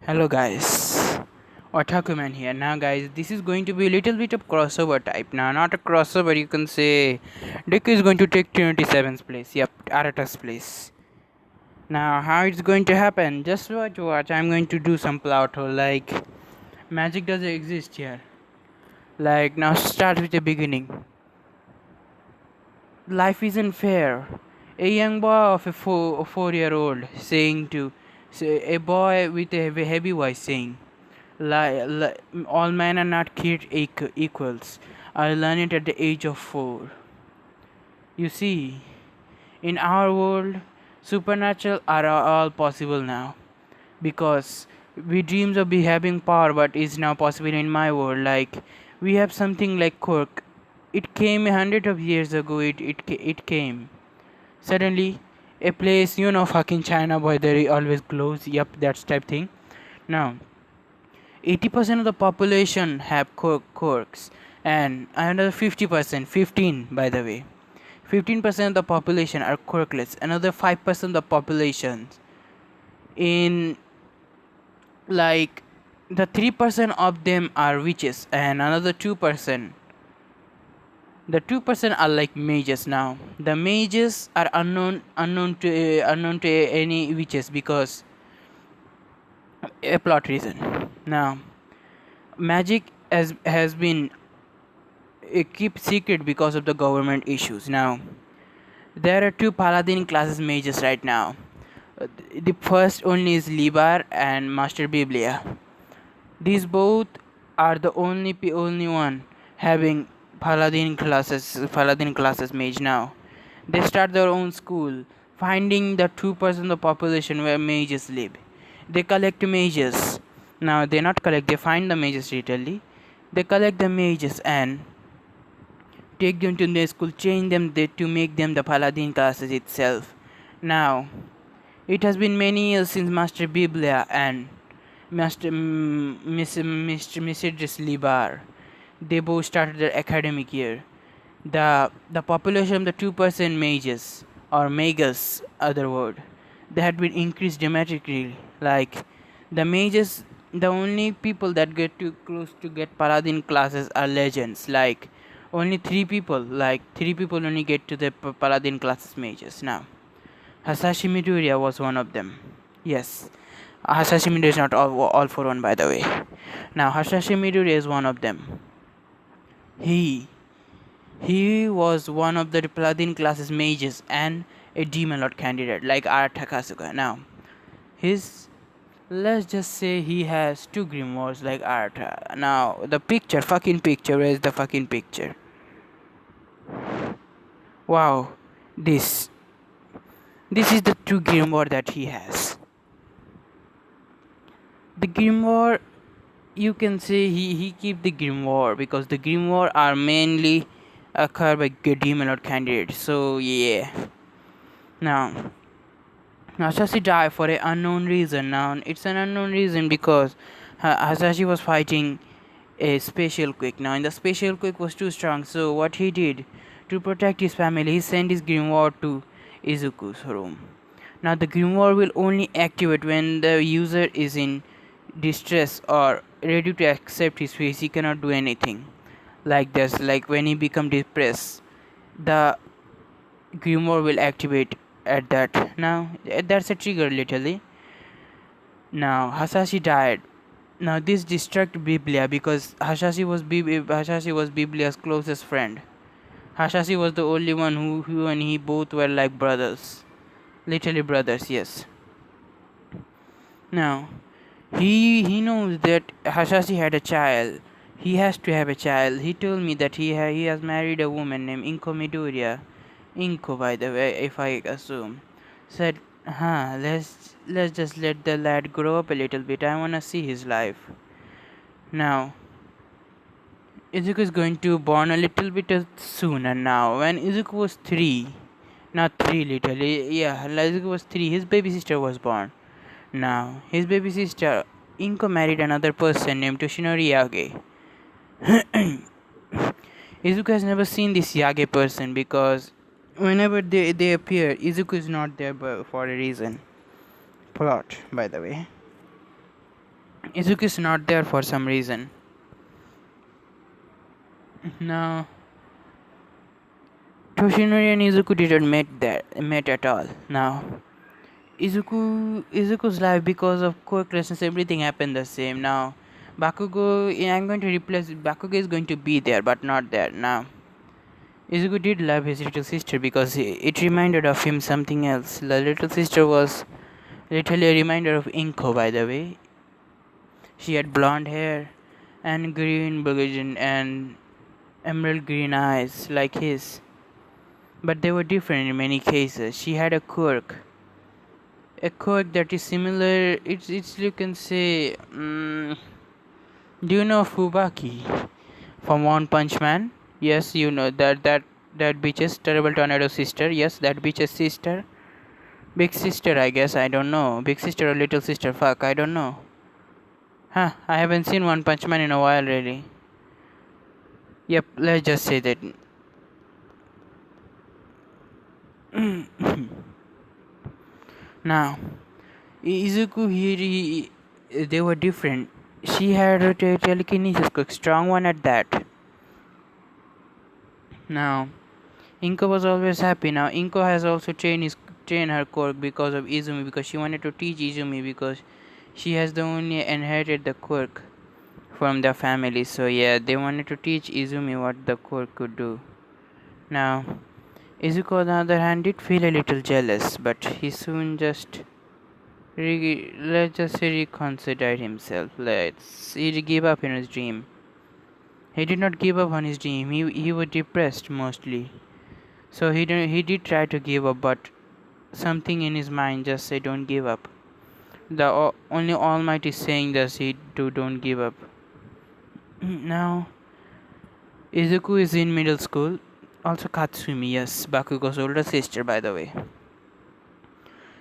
Hello guys, Otaku man here. Now guys, this is going to be a little bit of crossover type. Now not a crossover, you can say Deku is going to take 27th place. Yep, Arata's place. Now how it's going to happen? Just watch. I'm going to do some plot hole like magic doesn't exist here. Like now start with the beginning. Life isn't fair. A young boy of a 4-year-old saying to a boy with a heavy voice saying all men are not created equals. I learned it at the age of 4. You see, in our world, supernatural are all possible now because we dreams of be having power, but is now possible in my world. Like we have something like quirk. It came a hundred of years ago. It came suddenly. A place, fucking China boy, there always glows. Yup, that's type thing. Now 80% of the population have quirks and another 50%, 15 by the way, 15% of the population are quirkless. Another 5% of the population in, like, the 3% of them are witches, and another 2%, the 2% are like mages. Now the mages are unknown to any witches because a plot reason. Now magic has been keep secret because of the government issues. Now, there are two paladin classes mages right now. The first only is Libar and Master Biblia. These both are the only one having paladin classes mage now. They start their own school, finding the 2% of the population where mages live. They collect mages. Now they not collect, they find the mages literally. They collect the mages and take them to their school, change them to make them the paladin classes itself. Now, it has been many years since Master Biblia and Mistress Libar. They both started their academic year. The population of the 2% mages or magus, other word, they had been increased dramatically. Like the mages, the only people that get too close to get paladin classes are legends. Like only three people only get to the paladin classes mages. Now Hasashi Midoriya was one of them. Yes, Hasashi Midoriya is not all for one, by the way. Now Hasashi Midoriya is one of them. He he was one of the paladin classes mages and a demon lord candidate like Arata Kasuga. Now his, let's just say he has two grimoires like Arata. Now the fucking picture, where is the fucking picture? Wow, this this is the true grimoire that he has. The grimoire, you can say he keep the grimoire because the grimoire are mainly occur by demon lord candidates. So yeah. Now Hasashi died for an unknown reason. Now it's an unknown reason because Hasashi was fighting a special quick. Now in the special quick was too strong, so what he did to protect his family, he sent his grimoire to Izuku's room. Now the grimoire will only activate when the user is in distress or ready to accept his face. He cannot do anything like this. Like when he become depressed, the grimoire will activate at that. Now that's a trigger literally. Now Hasashi died. Now this distracted Biblia because Hasashi was Biblia's closest friend. Hasashi was the only one who and he both were like brothers, literally brothers. Yes. Now he knows that Hasashi had a child. He has to have a child. He told me that he has married a woman named Inko Midoriya. Inko, by the way, if I assume. Said, let's just let the lad grow up a little bit. I wanna see his life. Now, Izuku is going to born a little bit sooner now. When Izuku was 3, not 3 literally, yeah, Izuku was 3, his baby sister was born. Now, his baby sister, Inko married another person named Toshinori Yage. Izuku has never seen this Yage person because whenever they appear, Izuku is not there for a reason. Plot, by the way. Izuku is not there for some reason. Now, Toshinori and Izuku didn't met at all. Now, Izuku's life, because of quirklessness, everything happened the same. Now, Bakugo, yeah, I'm going to replace Bakugo is going to be there, but not there now. Izuku did love his little sister because it reminded of him something else. The little sister was literally a reminder of Inko, by the way. She had blonde hair and green blue and emerald green eyes like his, but they were different in many cases. She had a quirk that is similar. It's you can say. Do you know Fubaki from One Punch Man? Yes, you know that bitch's terrible tornado sister. Yes, that bitch's sister. Big sister, I guess. I don't know. Big sister or little sister? Fuck, I don't know. Huh? I haven't seen One Punch Man in a while, really. Yep, let's just say that. Now, Izuku Hiri, they were different. She had a telekinesis, strong one at that. Now, Inko was always happy. Now, Inko has also trained her quirk because of Izumi, because she wanted to teach Izumi, because she has the only inherited the quirk from the family. So yeah, they wanted to teach Izumi what the quirk could do. Now, Izuku on the other hand did feel a little jealous, but he soon just let's just say reconsidered himself. He gave up in his dream. He did not give up on his dream. He was depressed mostly. So he did try to give up, but something in his mind just said don't give up. The only Almighty saying does he don't give up. Now Izuku is in middle school. Also Katsumi, yes, Bakugo's older sister, by the way.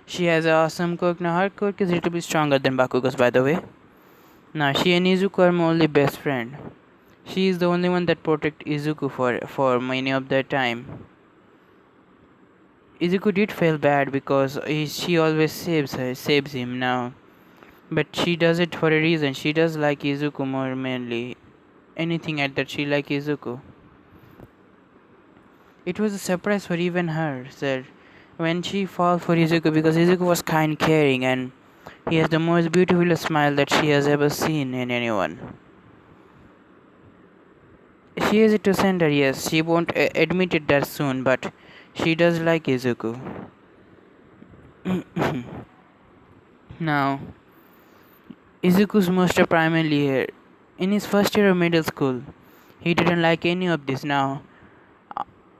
She has an awesome quirk. Now her quirk is a little bit stronger than Bakugo's, by the way. Now she and Izuku are only best friend. She is the only one that protect Izuku for many of the time. Izuku did feel bad because she always saves him now. But she does it for a reason. She does like Izuku more mainly. Anything at that she like Izuku. It was a surprise for even her, sir, when she fall for Izuku, because Izuku was kind, caring, and he has the most beautiful smile that she has ever seen in anyone. She is to send her, yes. She won't admit it that soon, but she does like Izuku. Now, Izuku's master primarily here. In his first year of middle school, he didn't like any of this. Now,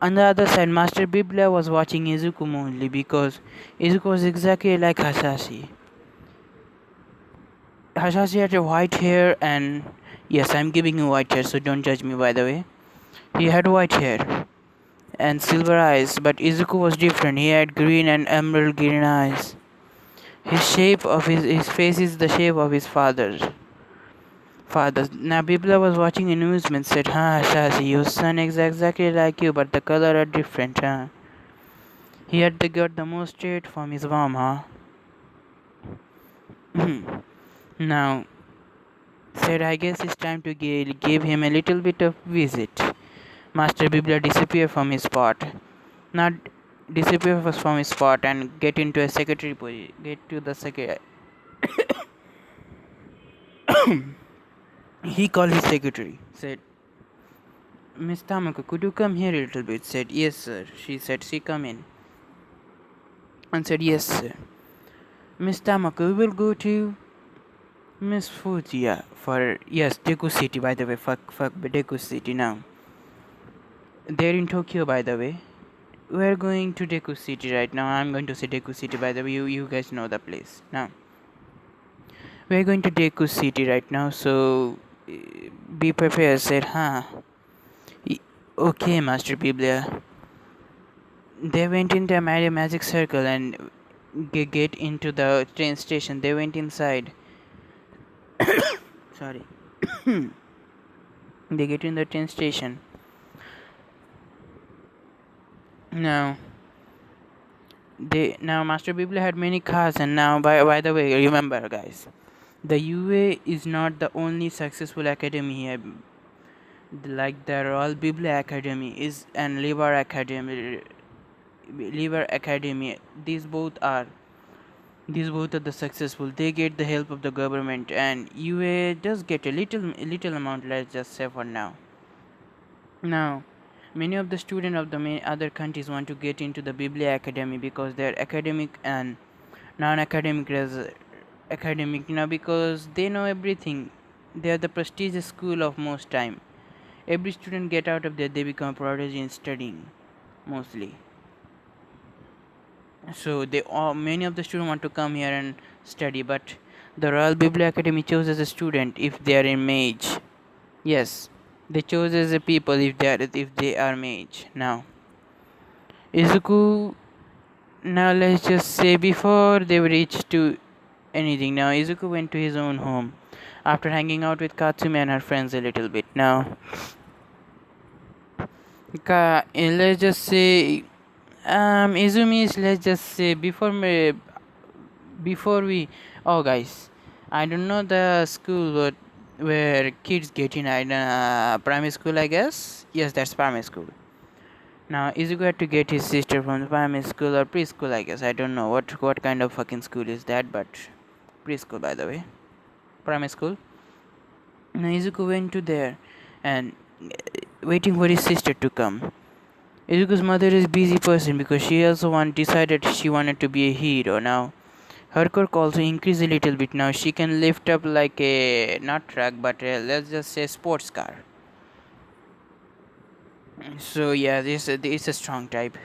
on the other side, Master Biblia was watching Izuku mostly because Izuku was exactly like Hasashi. Hasashi had a white hair, and yes, I'm giving you white hair, so don't judge me, by the way. He had white hair and silver eyes, but Izuku was different. He had green and emerald green eyes. His face is the shape of his father's. Now Biblia was watching in amusement, said, Hasashi, your son is exactly like you, but the color are different, huh? He had got the most trait from his mom, huh? Now, said, I guess it's time to give him a little bit of visit. Master Biblia disappeared from his spot. Not disappear from his spot and get into a secretary position. Get to the secretary. He called his secretary. Said, Miss Tamako, could you come here a little bit? Said, yes, sir. She said, she come in. And said, yes, sir. Miss Tamako, we will go to Miss Fujiya for, yes, Deku City, by the way. Fuck, Deku City now. They're in Tokyo, by the way. We're going to Deku City right now. I'm going to say Deku City, by the way. You guys know the place. Now, we're going to Deku City right now, so be prepared. Said, okay, Master Biblia. They went into a magic circle and get into the train station. They went inside. Sorry. They get in the train station. Now Master Biblia had many cars, and now by the way, remember guys, The UA is not the only successful academy here. Like the Royal Biblia Academy is and Liver Academy. These both are the successful. They get the help of the government, and UA does get a little amount. Let's just say for now. Now, many of the students of the other countries want to get into the Biblia Academy because they're academic and non-academic academic now because they know everything. They are the prestigious school of most time. Every student get out of there, they become a prodigy in studying mostly. So many of the students want to come here and study, but the Royal Biblia Academy chooses a student if they are in mage. Yes, they chose as a people if they are mage. Now, Izuku. Now let's just say before they reach to anything. Now Izuku went to his own home after hanging out with Katsumi and her friends a little bit. Now, let's just say Izumi's. Let's just say before we. Oh, guys, I don't know the school where kids get in. Primary school, I guess. Yes, that's primary school. Now Izuku had to get his sister from the primary school or preschool, I guess. I don't know what kind of fucking school is that, but preschool, by the way, primary school. Now Izuku went to there and waiting for his sister to come. Izuku's mother is busy person because she also decided she wanted to be a hero. Now her quirk also increased a little bit. Now she can lift up like a not truck, but let's just say sports car. So yeah, this is a strong type.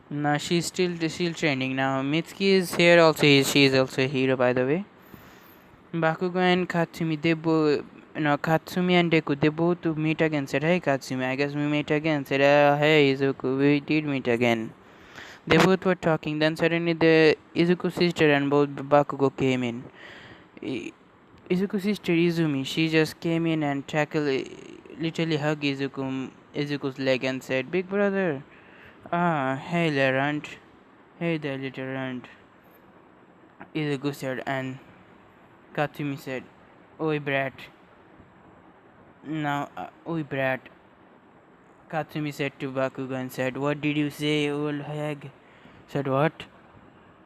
Now she's still trending. Now Mitsuki is here also. She is also a hero, by the way. Bakugo and Katsumi, Katsumi and Deku, they both meet again. Said, "Hey Katsumi, I guess we meet again." Said, "Hey Izuku, we did meet again." They both were talking. Then suddenly the Izuku sister and both Bakugo came in. Izuku sister Izumi, she just came in and literally hugged Izuku's leg and said, "Big brother." Ah, hey there, runt. Hey there, little runt. Izuku said, and Katsumi said, "Oi, brat." Now, oi, brat. Katsumi said to Bakugo and said, "What did you say, old hag?" Said, "What?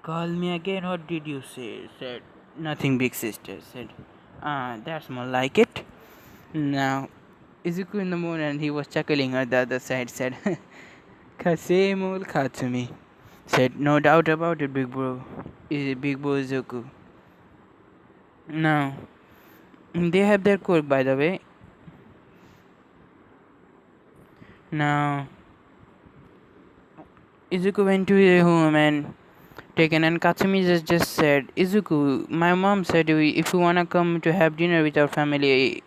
Call me again, what did you say?" Said, "Nothing, big sister." Said, "Ah, that's more like it." Now, Izuku in the moon and he was chuckling at the other side said, "Same old Katsumi." Said, "No doubt about it, big bro. Big bro Izuku." Now, they have their quirk, by the way. Now, Izuku went to their home and taken, and Katsumi just said, "Izuku, my mom said if you wanna come to have dinner with our family,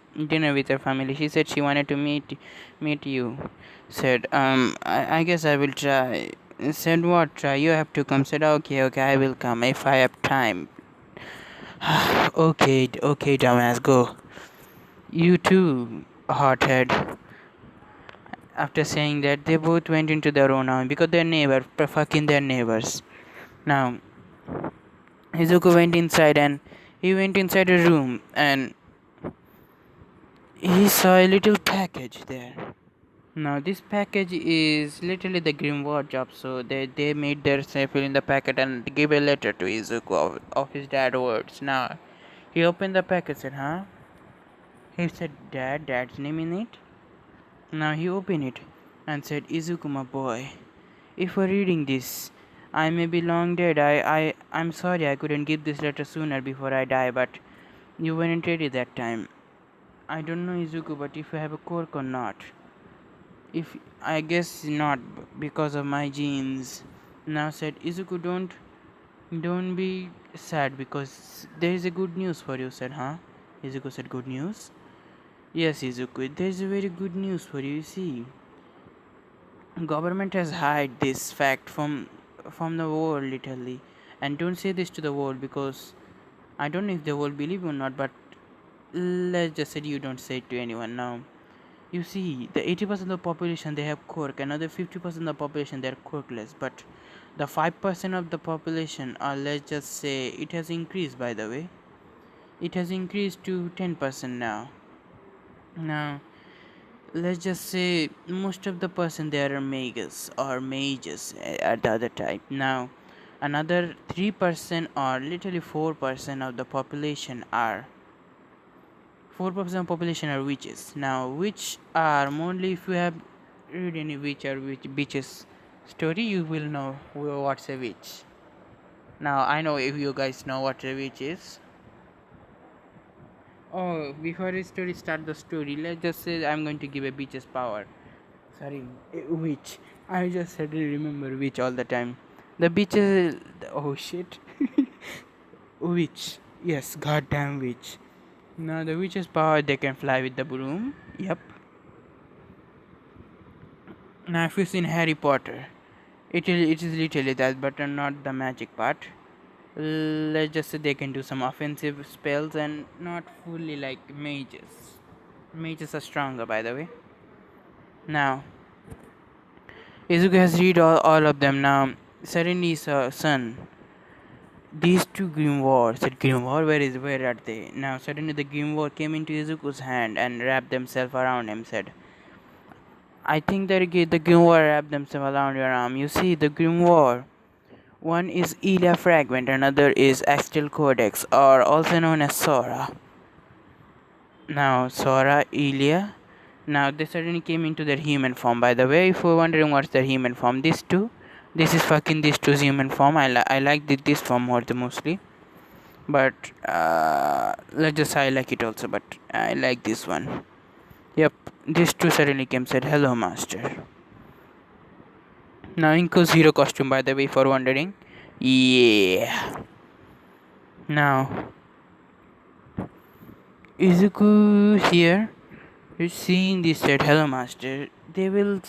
she said she wanted to meet you." Said, I guess I will try." Said, "What try? You have to come." Said, "Okay, I will come if I have time." Okay, dumbass, go. You too, hothead. After saying that, they both went into their own house because they're fucking their neighbors. Now, Izuku went inside and he went inside a room and he saw a little package there. Now, this package is literally the grimoire job, so they made their fill in the packet and give a letter to Izuku of his dad words. Now, he opened the packet and said, "Huh?" He said, "Dad's name in it?" Now he opened it and said, "Izuku, my boy, if you're reading this, I may be long dead. I'm sorry I couldn't give this letter sooner before I die, but you weren't ready that time. I don't know, Izuku, but if you have a quirk or not. If I guess not because of my genes." Now said Izuku, don't be sad because there is a good news for you. Said, "Huh?" Izuku said, "Good news?" "Yes, Izuku, there is a very good news for you. You see, government has hide this fact from the world literally, and don't say this to the world because I don't know if the world believe or not, but let's just say you don't say it to anyone. Now, you see, the 80% of the population they have quirk, another 50% of the population they are quirkless, but the 5% of the population, or let's just say it has increased, by the way, It has increased to 10% now. Now, let's just say most of the person there are mages at the other type. Now, another 3% or literally 4% of the population are 4% of population are witches. Now, which are mostly, if you have read any witch or witch bitches story, you will know what's a witch. Now, I know if you guys know what a witch is. Oh, before I start the story, let's just say I'm going to give a bitch's power. Sorry, a witch. I just suddenly remember witch all the time. The bitches. Oh shit. Witch. Yes, goddamn witch. Now the witch's power, they can fly with the broom. Yep. Now if you've seen Harry Potter, it is literally that, but not the magic part. Let's just say they can do some offensive spells and not fully like mages. Mages are stronger, by the way. Now Izuku has read all of them. Now Sereni's son. These two grimoire said, grimoire, where are they? Now suddenly the grimoire came into Izuku's hand and wrapped themselves around him. Said, I think that the grimoire wrapped themselves around your arm. You see, the grimoire. One is Ilia Fragment, another is Axtal Codex, or also known as Sora. Now, Sora, Ilia. Now, they suddenly came into their human form. By the way, if you're wondering what's their human form, these two. This is fucking these two's human form. I like this form more the mostly. But, let's just say I like it also, but I like this one. Yep, these two suddenly came said, hello, master. Now, Inko's hero costume, by the way, for wondering. Yeah. Now, Izuku here is seeing this said, hello, master. They will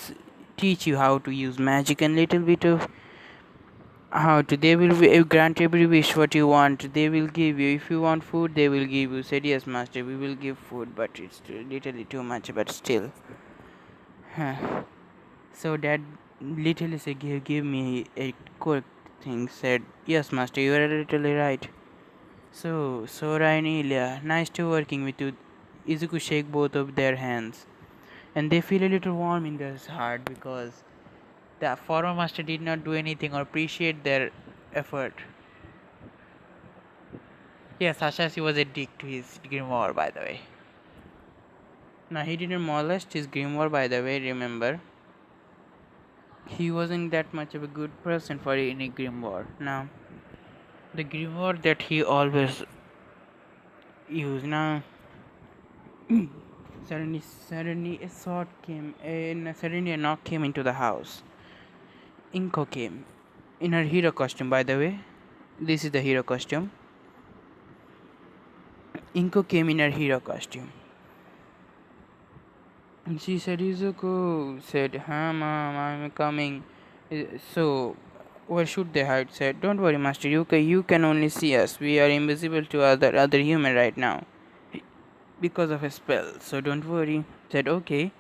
teach you how to use magic and little bit of how to. They will grant every wish what you want. They will give you. If you want food, they will give you. Said, yes, master, we will give food, but it's literally too much, but still. Huh. So that literally said, give me a quick thing. Said, yes, master, you are literally right. So, Sora and Ilya, nice to working with you. Izuku shake both of their hands, and they feel a little warm in their heart because the former master did not do anything or appreciate their effort. Yes, Sashashi was a dick to his grimoire, by the way. Now, he didn't molest his grimoire, by the way, remember. He wasn't that much of a good person for any grimoire. Now, the grimoire that he always used. Now, suddenly a knock came into the house. Inko came in her hero costume, by the way. This is the hero costume. Inko came in her hero costume. And she said, Izuku said, huh, mom, I'm coming. So, where should they hide? Said, don't worry, master. You can only see us. We are invisible to other human right now because of a spell. So don't worry. Said, okay.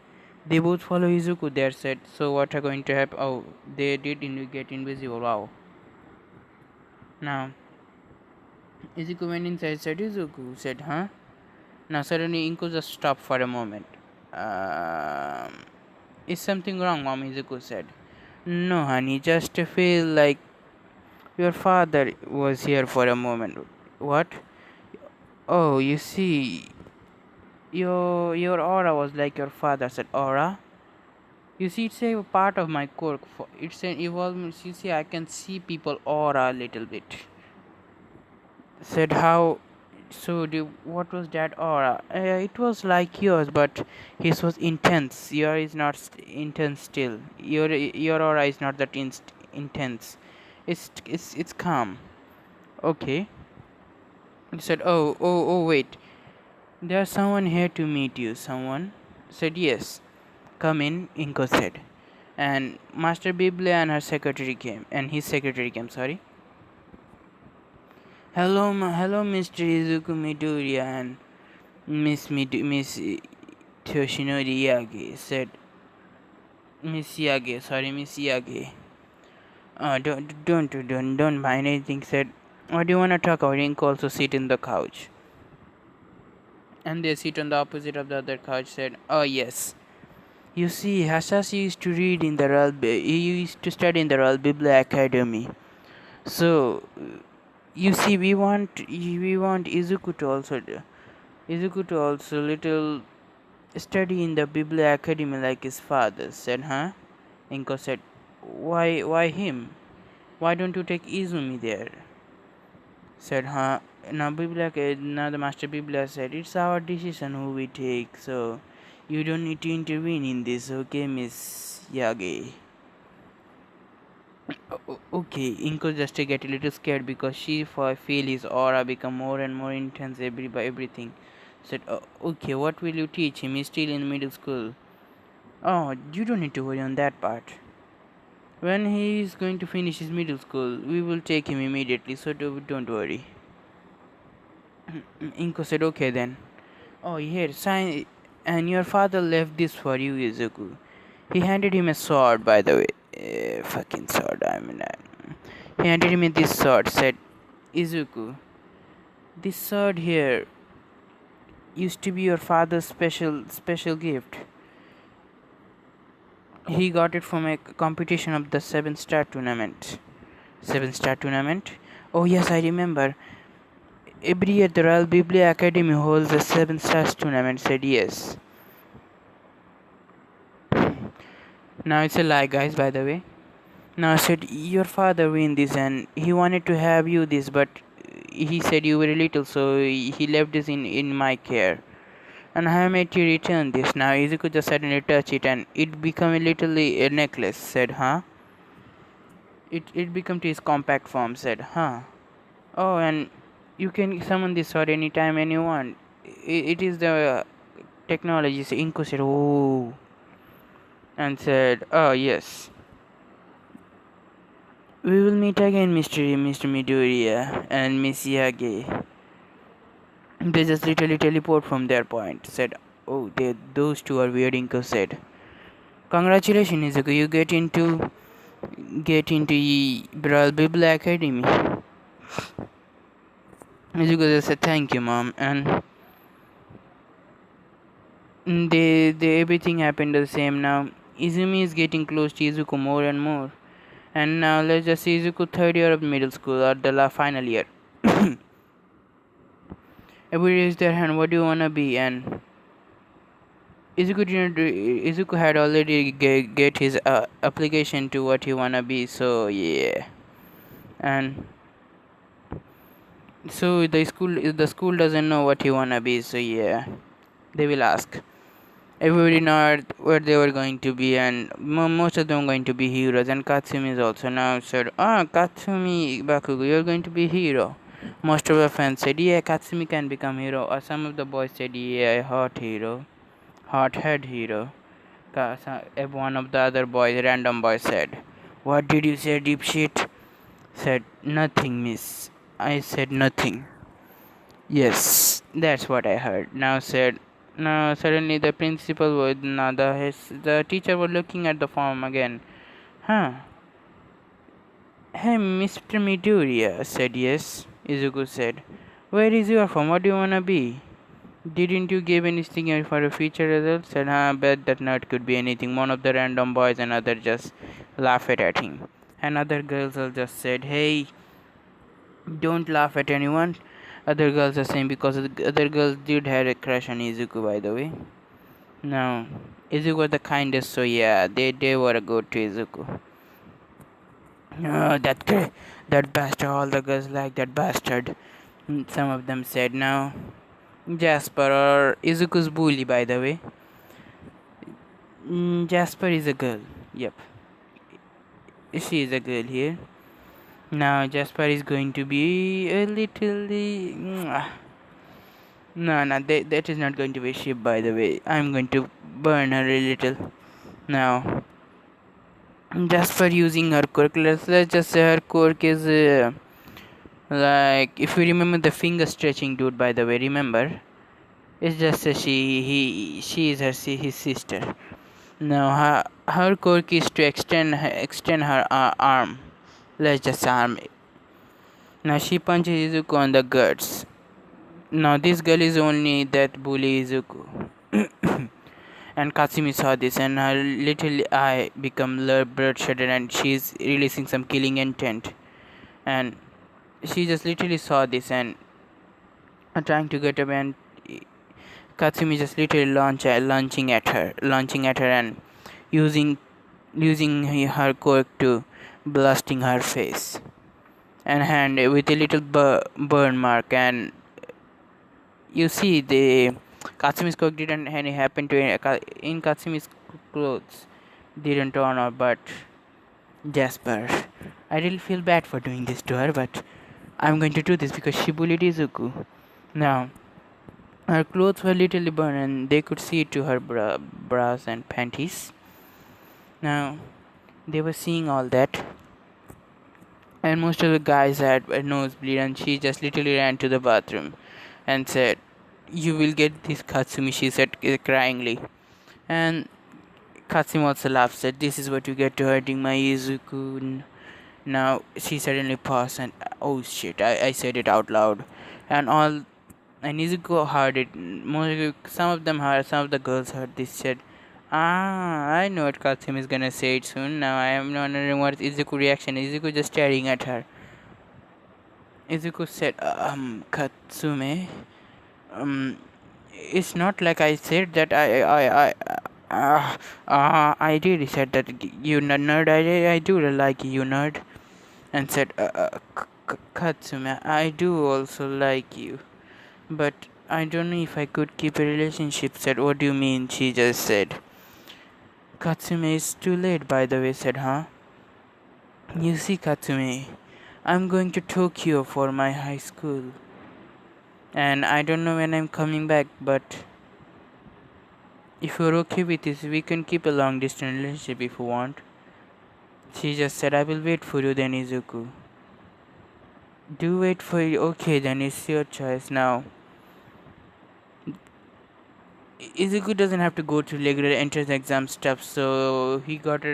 They both follow Izuku there. Said, so what are going to happen? Oh, they did get invisible. Wow. Now, Izuku went inside. Said, Izuku said, huh? Now suddenly Inko just stopped for a moment. Is something wrong, Mom? Izuku said. No, honey, just feel like your father was here for a moment. What? Oh, you see, your aura was like your father. Said, aura? You see, it's a part of my quirk. It's an evolvement. You see, I can see people aura a little bit. Said, how? So, what was that aura? It was like yours, but his was intense. Yours is not intense still. Your aura is not that intense. It's calm. Okay. He said, oh, wait. There's someone here to meet you. Someone said, yes. Come in, Inko said. And Master Bible and his secretary came, sorry. Hello, Mr. Izuku Midoriya and Miss Toshinori Yagi said. Miss Yagi. Don't mind anything. Said, what do you want to talk about? Inko also sit in the couch. and they sit on the opposite of the other couch. Said, "Oh yes, you see, Hasashi used to read in the he used to study in the Royal Biblia Academy. So you see, we want Izuku to also little study in the Biblia Academy like his father." Said, "Huh?" Inko said, "Why him? Why don't you take Izumi there?" Said, "Huh?" Now the Master Biblia said, "It's our decision who we take, so you don't need to intervene in this, okay, Miss Yagi?" Okay, Inko just get a little scared because she feel his aura become more and more intense by everything. Said, "Oh, okay, what will you teach him? He's still in middle school." "Oh, you don't need to worry on that part. When he is going to finish his middle school, we will take him immediately, so don't worry." Inko said, "Okay then." "Oh, here, sign. And your father left this for you, Izuku." He handed him a sword, by the way. Fucking sword, he handed him this sword, said, "Izuku, this sword here used to be your father's special gift. He got it from a competition of the 7-star tournament." 7-star tournament? Oh yes, I remember. Every year the Royal Biblia Academy holds a 7 stars tournament, said yes. Now it's a lie, guys, by the way. Now I said, "Your father win this and he wanted to have you this, but he said you were little, so he left this in my care. And I have made you return this." Now Izuku just suddenly touch it and it become a little a necklace, said, "Huh?" It become to his compact form, said, "Huh?" "Oh, and you can summon this sword anytime and you want. It is the technology." So Inko said, "Oh," and said, "Oh yes. We will meet again, Mr. Midoriya and Miss Yagi." They just literally teleport from their point. Said, "Oh, those two are weird." Inko said, "Congratulations, Izuku. You get into Brawl Biblia Academy." Izuku just said, "Thank you, mom." And they everything happened the same now. Izumi is getting close to Izuku more and more. And now let's just see Izuku third year of middle school or the final year. Everybody raised their hand, "What do you wanna be?" And Izuku had already get his application to what he wanna be, so yeah. And so the school doesn't know what he wanna be, so yeah. They will ask. Everybody know where they were going to be, and most of them going to be heroes. And Katsumi is also now said, "Ah, Katsumi Bakugo, you're going to be hero." Most of the fans said, "Yeah, Katsumi can become hero." Or some of the boys said, "Yeah, hot hero, hot head hero." One of the other boys, random boy, said, "What did you say, dipshit?" Said, "Nothing, miss. I said nothing." "Yes, that's what I heard." Now suddenly the principal was now the teacher was looking at the form again. "Huh? Hey, Mr. Midoriya," said yes. Izuku said, "Where is your form? What do you wanna be? Didn't you give anything for a future result?" Said, "Huh, bet that nut could be anything." One of the random boys and other just laughed at him. And other girls all just said, "Hey, don't laugh at anyone." Other girls are saying because the other girls did have a crush on Izuku, by the way. Now, Izuku was the kindest, so yeah, they were good to Izuku. That bastard, all the girls like that bastard. Some of them said. Now, Jasper, or Izuku's bully, by the way. Jasper is a girl. Yep. She is a girl here. Now, Jasper is going to be a little. No, that is not going to be a ship, by the way. I'm going to burn her a little. Now, just for using her quirk, let's just say her quirk is like, if you remember the finger stretching dude, by the way, remember? It's just she is his sister. Now, her quirk is to extend her arm. Let's just arm it. Now, she punches Izuku on the guts. Now this girl is only that bully Izuku. And Katsumi saw this, and her little eye become bloodshot, and she's releasing some killing intent. And she just literally saw this and trying to get away, and Katsumi just literally launching at her, and using using her quirk to blasting her face and hand with a little burn mark. And you see the Katsumi's quirk didn't any happen to in Katsumi's clothes didn't turn out, but Jasper, I really feel bad for doing this to her, but I'm going to do this because she bullied Izuku. Now her clothes were literally burned, and they could see to her bras and panties. Now they were seeing all that, and most of the guys had a nosebleed, and she just literally ran to the bathroom and said, "You will get this, Katsumi," she said cryingly. And Katsumi also laughed, said, "This is what you get to hurting my Izuku." Now she suddenly paused and, oh shit, I said it out loud. And all and Izuku heard it. Some of the girls heard this, said, "Ah, I know what Katsumi is gonna say it soon. Now I am wondering what Izuku reaction." Izuku just staring at her. Izuku said, Katsume, um, it's not like I said that I really said that you nerd. I do like you, nerd." And said, Katsume, I do also like you, but I don't know if I could keep a relationship. Said, "What do you mean?" She just said. Katsume, "It's too late, by the way," said, "Huh? You see, Katsume, I'm going to Tokyo for my high school, and I don't know when I'm coming back, but if you're okay with this, we can keep a long distance relationship if you want." She just said, "I will wait for you then, Izuku." "Do wait for you? Okay, then it's your choice now." Izuku doesn't have to go to regular entrance exam stuff, so he got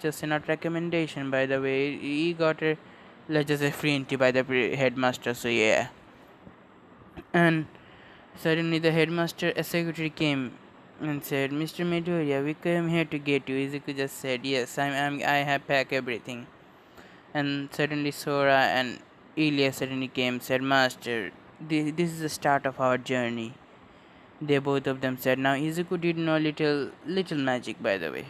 just not recommendation. By the way, he got a let's just say free entry by the headmaster. So yeah, and suddenly the headmaster, a secretary came and said, "Mr. Midoriya, we came here to get you." Izuku just said, "Yes, I have packed everything." And suddenly Sora and Ilya suddenly came, said, "Master, this is the start of our journey." They both of them said. Now Izuku did know little magic, by the way.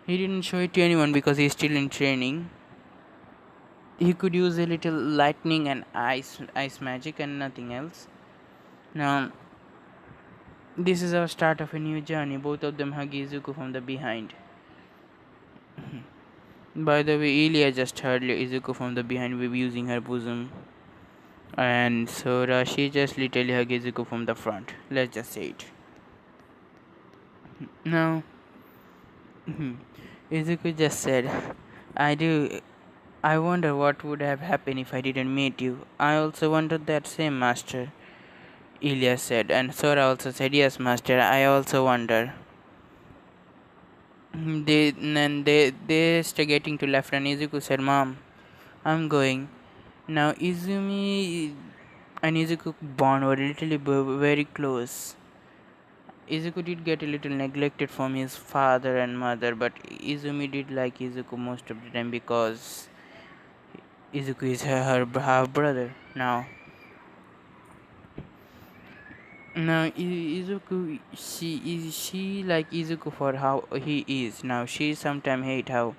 He didn't show it to anyone because he's still in training. He could use a little lightning and ice magic and nothing else. Now this is our start of a new journey. Both of them hug Izuku from the behind. By the way, Ilya just heard Izuku from the behind using her bosom. And Sora, she just literally hug Izuku from the front. Let's just say it. Now Izuku just said, I do. I wonder what would have happened if I didn't meet you. I also wondered that same, Master, Ilya said. And Sora also said, Yes, Master, I also wonder. They started getting to left, and Izuku said, Mom, I'm going. Now Izumi and Izuku bond were literally very close. Izuku did get a little neglected from his father and mother, but Izumi did like Izuku most of the time because Izuku is her half brother. Now Izuku, she like Izuku for how he is. Now she sometimes hate how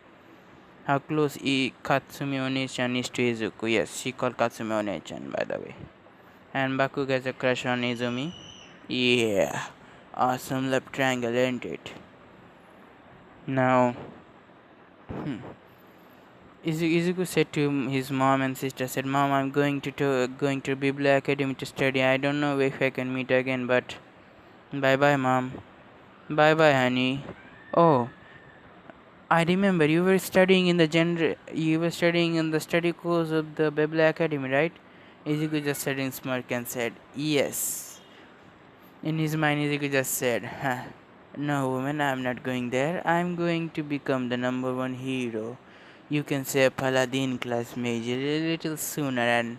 close Katsumi One-chan is to Izuku. Yes, she called Katsumi One-chan, by the way. And Baku gets a crush on Izumi. Yeah, awesome love triangle, ain't it? Now, Izuku said to his mom and sister, said, "Mom, I'm going to Biblia Academy to study. I don't know if I can meet again, but bye bye, Mom. Bye bye, honey." Oh, I remember you were studying in the study course of the Biblia Academy, right? Izuku just said in smirk and said, "Yes." In his mind, Izuku just said, "No, woman, I'm not going there. I'm going to become the number one hero. You can say a paladin class mage a little sooner, and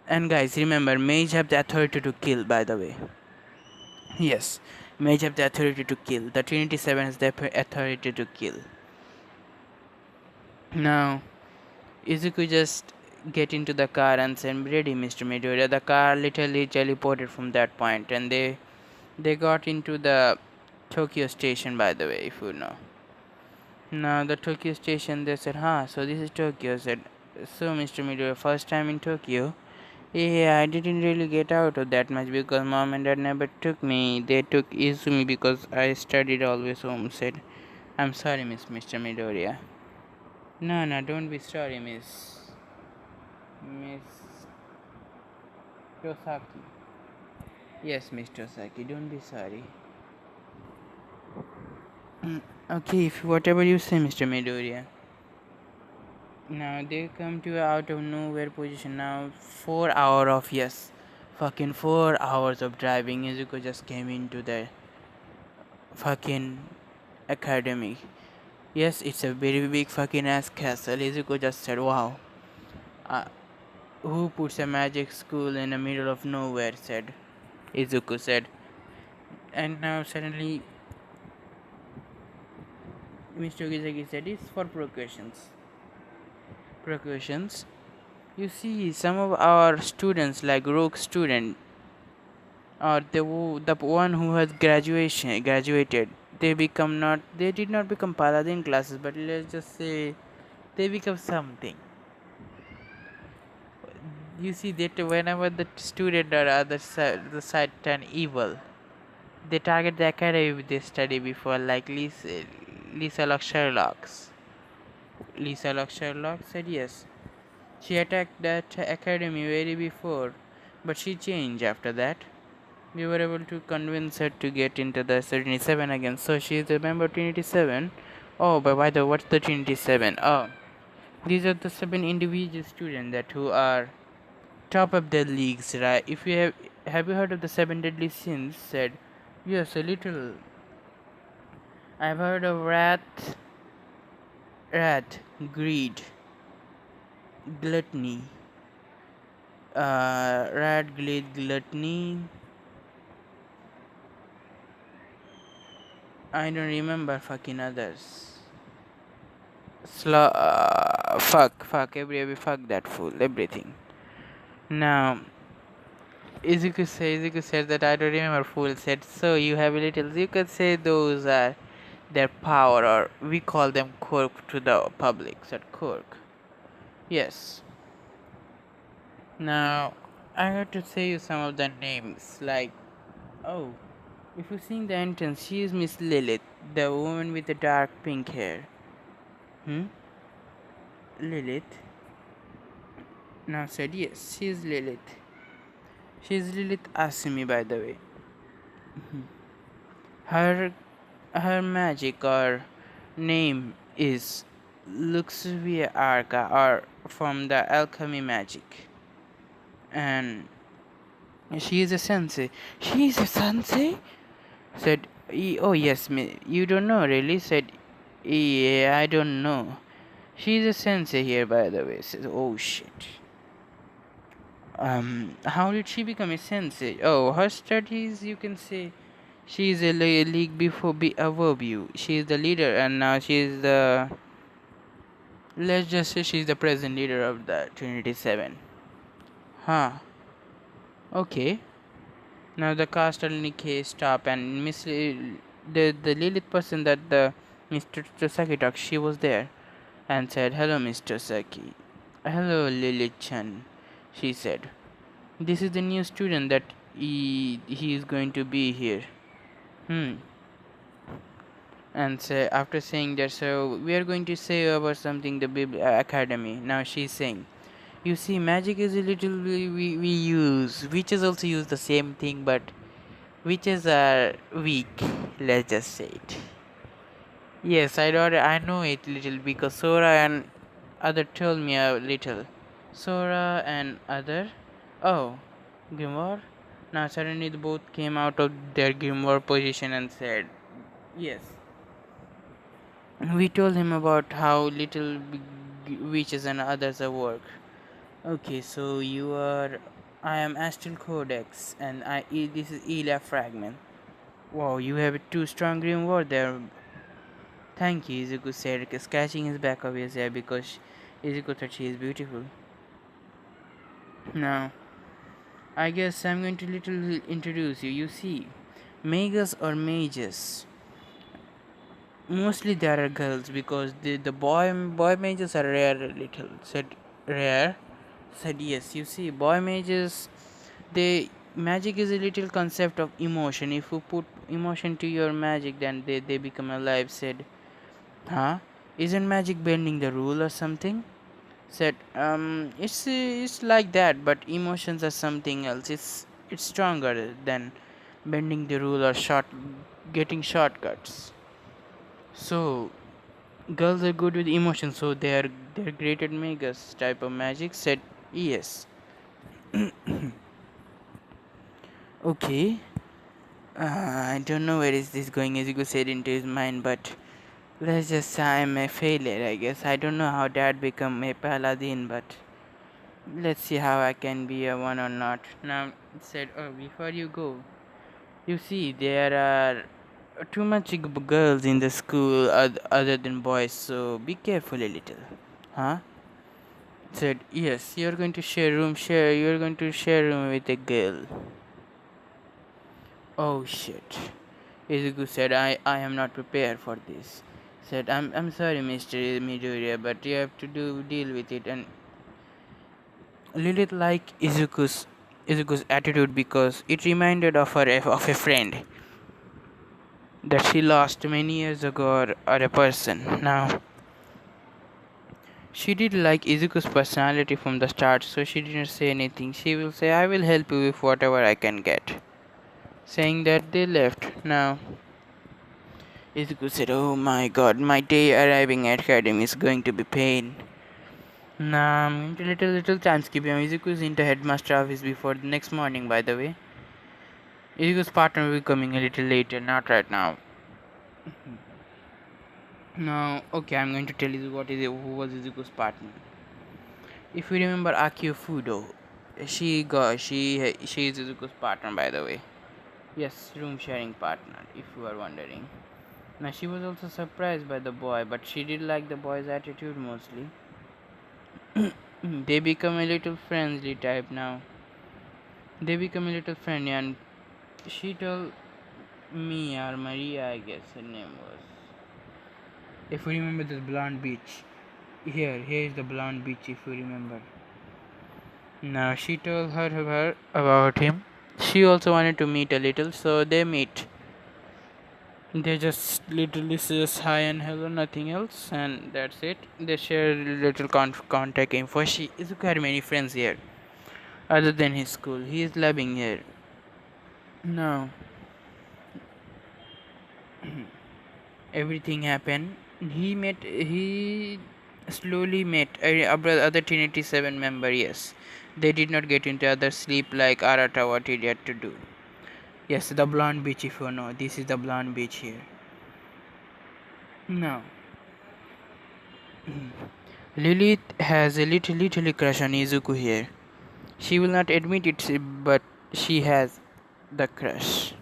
And guys, remember, mage have the authority to kill, by the way. Yes, mage have the authority to kill. The Trinity 7 has the authority to kill. Now, Izuku just get into the car and said, ready, Mr. Midoriya. The car literally teleported from that point, and they got into the Tokyo station, by the way, if you know. Now, the Tokyo station, they said, so this is Tokyo. I said, so, Mr. Midoriya, first time in Tokyo. Yeah, I didn't really get out of that much because mom and dad never took me. They took Izumi because I studied always home. Said, I'm sorry, Mr. Midoriya. No, no, don't be sorry, Miss Tosaki. Yes, Miss Tosaki, don't be sorry. Okay, if whatever you say, Mr. Midoriya. Now they come to out of nowhere position. Now 4 hour of fucking 4 hours of driving. Izuku just came into the fucking academy. Yes, it's a very big fucking ass castle. Izuku just said, wow. Uh, who puts a magic school in the middle of nowhere? Said Izuku said. And now suddenly Mr. Gizaki said, it's for precautions. Precautions. You see, some of our students, like rogue student, or the one who has graduated, they did not become paladin classes, but let's just say they become something. You see that whenever the student or other side the side turn evil, they target the academy they study before, like Lisa Locke Sherlock said yes. She attacked that academy very before, but she changed after that. We were able to convince her to get into the Trinity 7 again. So she is a member of Trinity 7. Oh, but by the way, what's the Trinity 7? Oh, these are the 7 individual students that who are top of their leagues, right? If you have you heard of the 7 deadly sins? Said yes, a little. I've heard of wrath, greed, gluttony, wrath, greed, gluttony. I don't remember fucking others. Fuck, fuck that fool, everything. Now, Izuku said that I don't remember. Fool said, so you have a little. You could say those are their power, or we call them quirk to the public. Said quirk. Yes. Now, I have to say you some of the names. Like, oh, if you see the entrance, she is Miss Lilith, the woman with the dark pink hair. Lilith. Now said yes, she is Lilith. She is Lilith Asumi, by the way. Her magic or name is Luxvia Arca, or from the alchemy magic. And she is a sensei. She is a sensei? Said, oh yes, you don't know really? Said, yeah, I don't know. She is a sensei here, by the way. Says, oh shit. How did she become a sensei? Oh, her studies, you can say she is a league before above you. She is the leader, and now she is the. Let's just say she's the present leader of the Trinity 7. Huh. Okay. Now the car suddenly stop, and the Lilith person that the Mr. Tosaki talked, she was there, and said, "Hello, Mr. Saki." "Hello, Lilith-chan," she said. "This is the new student that he is going to be here." And say, after saying that, so we are going to say about something the academy. Now she's saying, you see, magic is a little we use. Witches also use the same thing, but witches are weak. Let's just say it. Yes, I know it little because Sora and other told me a little. Sora and other. Oh, grimoire. Now suddenly the both came out of their grimoire position and said, yes. We told him about how little witches and others work. Okay, so you are I am Aston Codex, and this is Elia fragment. Wow, you have a too strong green word there. Thank you, Izuku said, scratching his back of his hair because Izuku thought she is beautiful. Now, I guess I'm going to little introduce you. You see, magas or mages. Mostly there are girls because the boy mages are rare. Little said rare. Said yes. You see, boy mages, they magic is a little concept of emotion. If you put emotion to your magic, then they become alive. Said, huh? Isn't magic bending the rule or something? Said, it's like that, but emotions are something else. It's stronger than bending the rule or getting shortcuts. So girls are good with emotions, so they're great at magas type of magic. Said yes. Okay. I don't know where is this going, as you said into his mind, but let's just say I'm a failure, I guess. I don't know how dad become a paladin, but let's see how I can be a one or not. Now it said, oh, before you go, you see there are too much girls in the school other than boys, so be careful a little. Huh? Said yes, you're going to share room with a girl. Oh shit. Izuku said, I am not prepared for this. Said, I'm sorry, Mr. Midoriya, but you have to deal with it. And Lilith liked Izuku's attitude because it reminded of a friend that she lost many years ago, or a person. Now she did like Izuku's personality from the start, so she didn't say anything. She will say, I will help you with whatever I can get. Saying that, they left. Now Izuku said, oh my god, my day arriving at academy is going to be pain. Nah, I'm into little time skipping. Izuku's into headmaster office before the next morning, by the way. Izuku's partner will be coming a little later, not right now. Now, okay, I'm going to tell you who was Izuku's partner. If you remember Akio Fudo, she is Izuku's partner, by the way. Yes, room sharing partner, if you are wondering. Now she was also surprised by the boy, but she did like the boy's attitude mostly. They become a little friendly type now. They become a little friendly, and she told me, or Maria, I guess her name was. If you remember this blonde beach, here is the blonde beach. If you remember. Now she told her about him. She also wanted to meet a little, so they meet. They just literally says hi and hello, nothing else, and that's it. They share little contact info. Izuku had many friends here, other than his school. He is loving here. Now, everything happened. He slowly met other Trinity 7 member, yes. They did not get into other sleep like Arata what he had to do. Yes, the blonde beach, if you know. This is the blonde beach here. Now, Lilith has a little crush on Izuku here. She will not admit it, but she has the crush.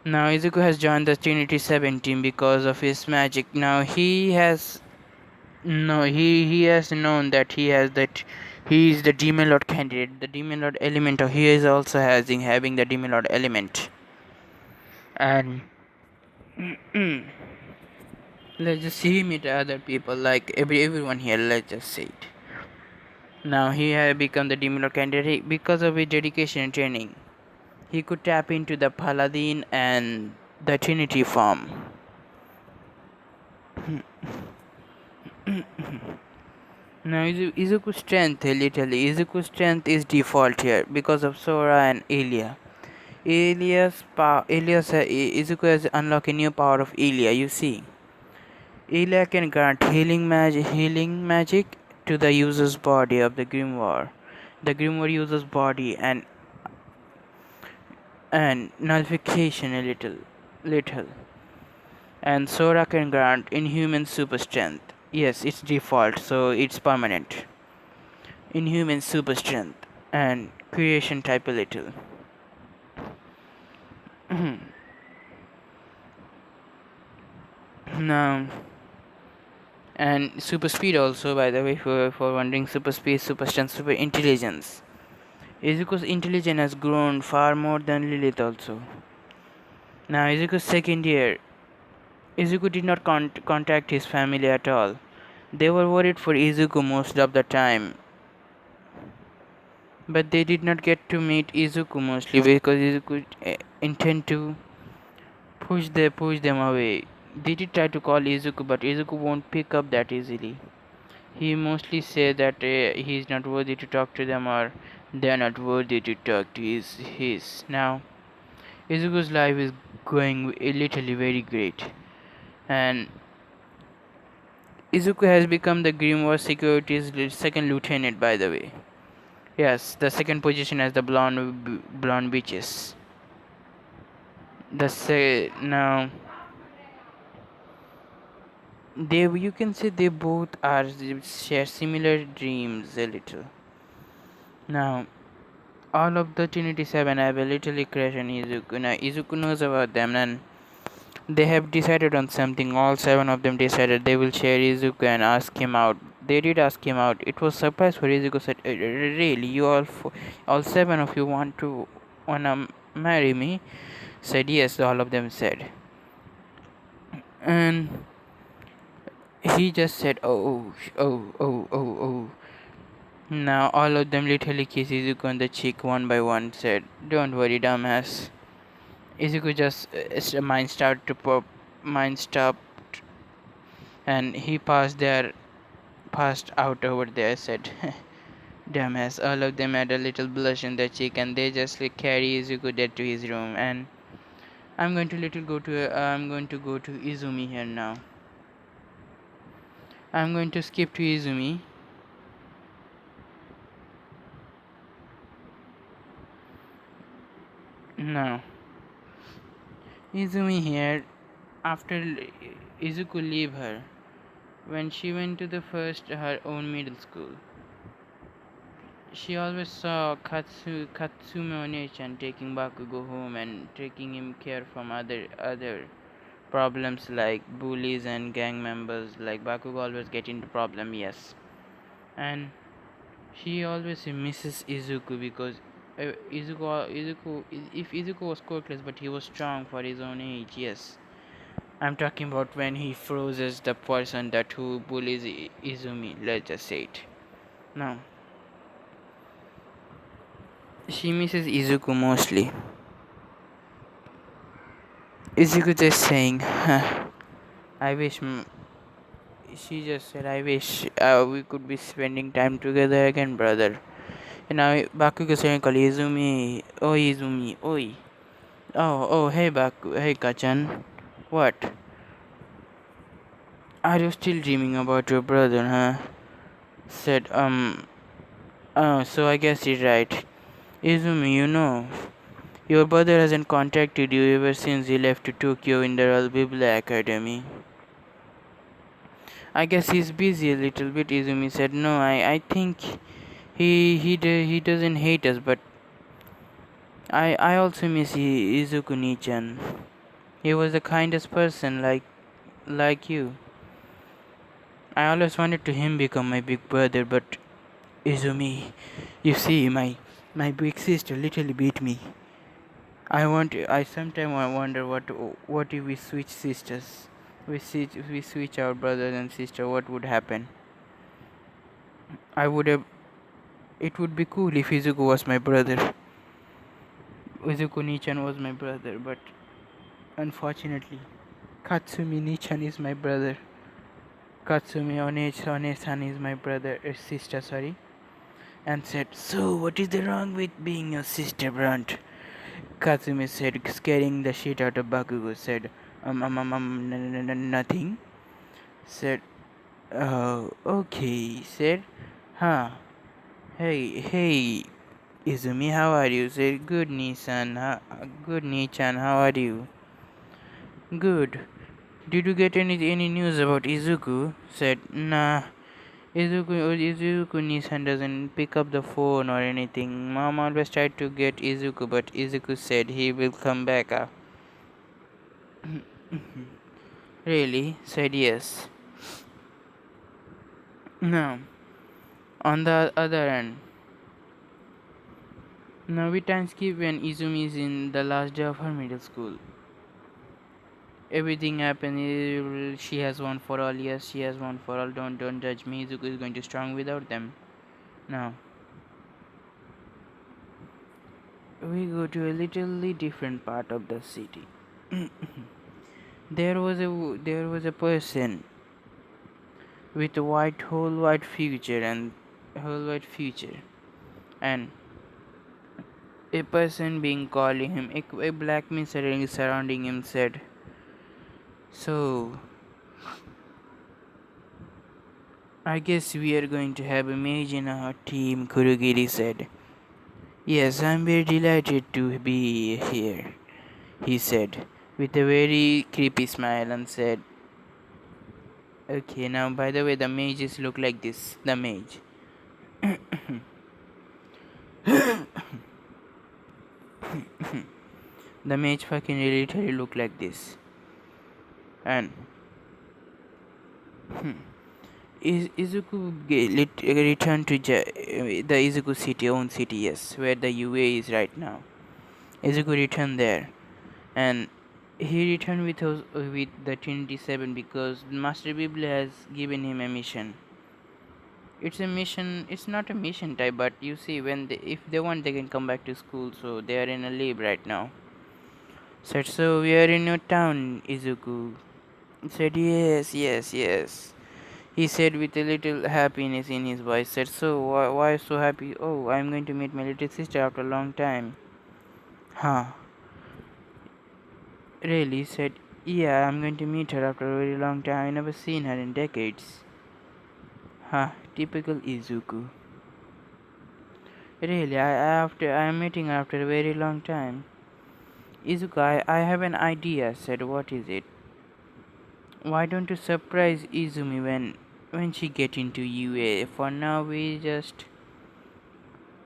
Now Izuku has joined the Trinity 7 team because of his magic. Now he has known that he is the Demon Lord candidate. The Demon Lord element, or he is also having the Demon Lord element. And let's just see him meet other people like everyone here. Let's just say it. Now he has become the Demon Lord candidate because of his dedication and training. He could tap into the Paladin and the Trinity form. Now Izuku's strength Izuku's strength is default here because of Sora and Ilia. Izuku has unlocked a new power of Ilia. You see, Ilia can grant healing magic to the user's body of the grimoire. The grimoire user's body and nullification a little. And Sora can grant inhuman super strength. Yes, it's default, so it's permanent. Inhuman super strength. and creation type a little. Now, and super speed also, by the way, for wondering, super speed, super strength, super intelligence. Izuku's intelligence has grown far more than Lilith also. Now, Izuku's second year, Izuku did not contact his family at all. They were worried for Izuku most of the time, but they did not get to meet Izuku mostly because Izuku intend to push them away. They did try to call Izuku, but Izuku won't pick up that easily. He mostly said that he is not worthy to talk to them, or they are not worthy to talk to his. Now, Izuku's life is going literally very great, and Izuku has become the Grimoire Security's second lieutenant, by the way. Yes, the second position as the blonde bitches. Now they, you can say they both are share similar dreams a little. Now all of the Trinity Seven have a little crush on Izuku. Now Izuku knows about them, and they have decided on something. All seven of them decided they will share Izuku and ask him out. They did ask him out. It was surprise for Izuku. Said, "Really, you all seven of you wanna marry me?" Said yes. All of them said, and he just said, "Oh, oh, oh, oh, oh." Now all of them literally kiss Izuku on the cheek one by one. Said, "Don't worry, dumbass." Izuku just mind started to pop, mind stopped, and he passed out over there. Said, "Dumbass." All of them had a little blush in their cheek, and they just carry Izuku dead to his room. And I'm going to go to Izumi here now. I'm going to skip to Izumi. Now, Izumi here, after Izuku leave her, when she went to the first her own middle school, she always saw Katsume Onechan taking Bakugo home and taking him care from other problems like bullies and gang members. Like Bakugo always get into problem, yes, and she always misses Izuku because if Izuku was quirkless but he was strong for his own age, yes. I'm talking about when he freezes the person that who bullies Izumi, let's just say it. Now, she misses Izuku mostly. Izuku just saying, huh, I wish. She just said, I wish we could be spending time together again, brother. And now Bakugo saying, Izumi, oi Izumi, oi. Oh, hey hey Kachan. What? Are you still dreaming about your brother, huh? Said, oh, so I guess you're right. Izumi, you know, your brother hasn't contacted you ever since he left to Tokyo in the Royal Biblia Academy. I guess he's busy a little bit, Izumi said. No, I think he doesn't hate us, but I also miss Izuku Nichan. He was the kindest person, like you. I always wanted to him become my big brother, but Izumi, you see, my big sister literally beat me. I sometimes wonder what if we switch sisters, we switch our brothers and sister, what would happen? I would have. It would be cool if Izuku was my brother. Izuku Nichan was my brother, but unfortunately, Katsumi Nichan is my brother. Katsumi One-san is my brother, sister, sorry. And said, so what is the wrong with being your sister, Brunt? Katsumi said, scaring the shit out of Bakugo, said, nothing. Said, oh, okay. Said, huh. Hey, Izumi, how are you? Said, good, good, Nichan, how are you? Good. Did you get any news about Izuku? Said, nah, Izuku Nissan doesn't pick up the phone or anything. Mom always tried to get Izuku, but Izuku said he will come back. Really? Said yes. Now, on the other end, now we time skip when Izumi is in the last day of her middle school. Everything happened. She has one for all. Yes, she has one for all. Don't judge me. Izuku is going to strong without them. Now we go to a little different part of the city. there was a person with a whole white future and a person being calling him a black mist surrounding him said, so I guess we are going to have a mage in our team, Kurogiri said. Yes, I'm very delighted to be here, he said, with a very creepy smile and said, okay, now by the way, the mages look like this. The mage. The mage fucking literally look like this. And Izuku returned to the Izuku city, own city, yes, where the UA is right now. Izuku returned there, and he returned with the Trinity 7 because Master Bible has given him a mission. It's a mission. It's not a mission type, but you see, if they want, they can come back to school. So they are in a leave right now. Said, so we are in your town, Izuku. Said, yes, yes, yes. He said with a little happiness in his voice. Said, so why so happy? Oh, I'm going to meet my little sister after a long time. Huh? Really? Said, yeah, I'm going to meet her after a very long time. I never seen her in decades. Huh? Typical Izuku. Really, I'm meeting her after a very long time. Izuku, I have an idea. Said, what is it? Why don't you surprise Izumi when she get into UA? For now, we just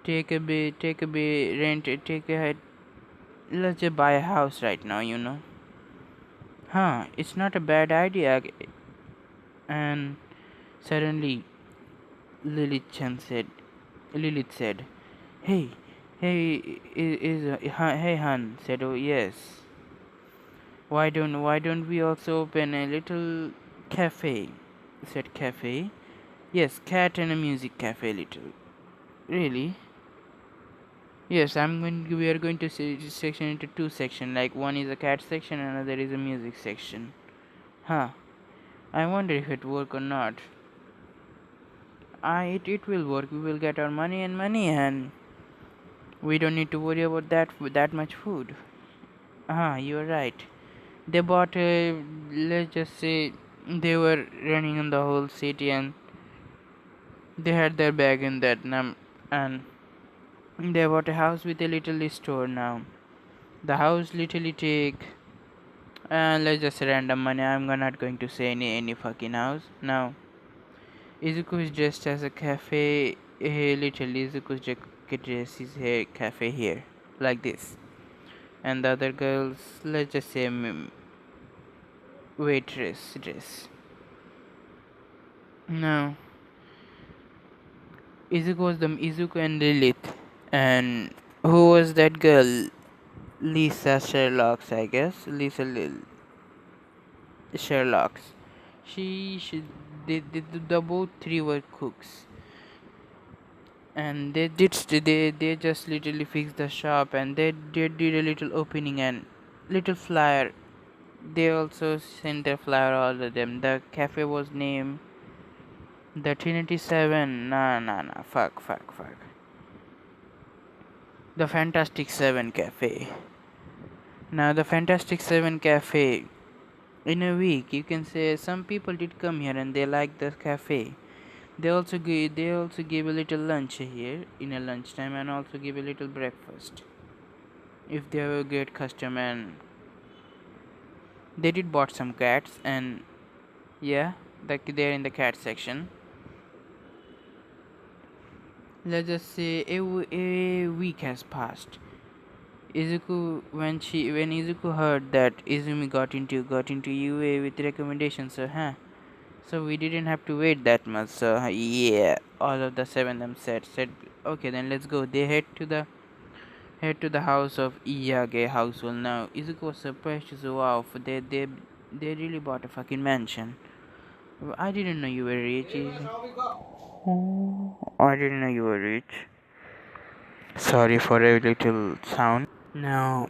take a bit, rent, take a head. Let's just buy a house right now, you know. Huh? It's not a bad idea. And suddenly, Lilith said, "Hey, hey, Han." Said, "Oh yes. Why don't we also open a little cafe?" Said, "Cafe? Yes, cat and a music cafe. Little. Really? Yes, we are going to section into two sections. Like one is a cat section, and another is a music section. Huh? I wonder if it work or not. It will work. We will get our money, and we don't need to worry about that much food. You're right. They bought a, let's just say, they were running in the whole city, and they had their bag in that and they bought a house with a little store now. The house literally take, let's just say random money. I'm not going to say any fucking house now. Izuku is dressed as a cafe. Literally, Izuku's dress is a cafe here, like this. And the other girls, let's just say waitress dress. Now, Izuku and Lilith, and who was that girl? Lisa Sherlock's, I guess. Sherlock's. She the both three were cooks, and they just literally fixed the shop, and they did a little opening and little flyer. They also sent their flyer all of them. The cafe was named the Trinity 7. Nah, fuck. The Fantastic 7 Cafe. Now the Fantastic 7 Cafe, in a week you can say some people did come here and they like the cafe. They also give a little lunch here in a lunchtime, and also give a little breakfast if they have a great customer. And they did bought some cats, and yeah, they're in the cat section. let's just say a week has passed. When Izuku heard that Izumi got into UA with recommendations, so we didn't have to wait that much. So yeah, all of the seven them said okay, then let's go. They head to the house of Iyage household. Now Izuku was surprised to say, wow, they really bought a fucking mansion. I didn't know you were rich. I didn't know you were rich. Sorry for a little sound. Now